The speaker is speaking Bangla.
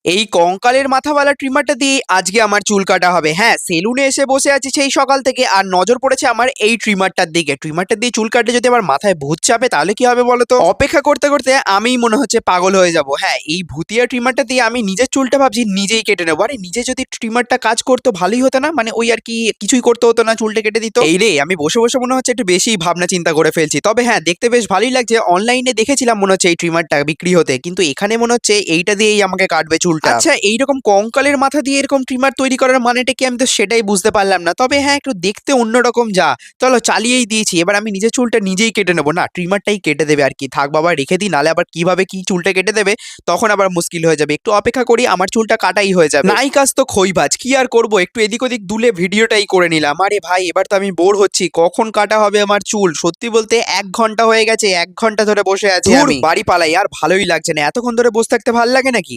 এই কঙ্কালের মাথাওয়ালা ট্রিমারটা দিয়ে আজকে আমার চুল কাটা হবে। হ্যাঁ, সেলুনে এসে বসে আছি সেই সকাল থেকে আর নজর পড়েছে আমার এই ট্রিমারটার দিকে। ট্রিমারটা দিয়ে চুল কাটলে যদি আমার মাথায় ভূত চাপে তাহলে কি হবে বলো তো? অপেক্ষা করতে করতে আমিই মনে হচ্ছে পাগল হয়ে যাব। হ্যাঁ, এই ভুতিয়া ট্রিমারটা দিয়ে আমি নিজের চুলটা ভাবছি নিজেই কেটে নেবো। আরে নিজে যদি ট্রিমারটা কাজ করতো ভালোই হতো না? মানে ওই আর কি কিছুই করতে হতো না, চুলটা কেটে দিত। এই রে, আমি বসে বসে মনে হচ্ছে একটু বেশি ভাবনা চিন্তা করে ফেলছি। তবে হ্যাঁ, দেখতে বেশ ভালোই লাগছে। অনলাইনে দেখেছিলাম মনে হচ্ছে এই ট্রিমারটা বিক্রি হতে, কিন্তু এখানে মনে হচ্ছে এইটা দিয়েই আমাকে কাটবে চুলটা। আচ্ছা, এইরকম কঙ্কালের মাথা দিয়ে এরকম ট্রিমার তৈরি করার মানেটা কি, আমি তো সেটাই বুঝতে পারলাম না। তবে হ্যাঁ, একটু দেখতে অন্যরকম যা। চলো চালিয়েই দিয়েছি, এবার আমি নিজের চুলটা নিজেই কেটে নেবো। না, ট্রিমারটাই কেটে দেবে আর কি। থাক বাবা, রেখে দিই, নালে আবার কিভাবে কি চুলটা কেটে দেবে তখন আবার মুশকিল হয়ে যাবে। একটু অপেক্ষা করি, আমার চুলটা কাটাই হয়ে যাবে। নাই কাজ তো খইবাজ, কি আর করবো, একটু এদিক ওদিক দুলে ভিডিওটাই করে নিলাম। আরে ভাই, এবার তো আমি বোর হচ্ছি, কখন কাটা হবে আমার চুল? সত্যি বলতে 1 ঘন্টা হয়ে গেছে, 1 ঘন্টা ধরে বসে আছি আমি। বাড়ি পালাই, আর ভালোই লাগছে না। এতক্ষণ ধরে বসে থাকতে ভালো লাগে নাকি?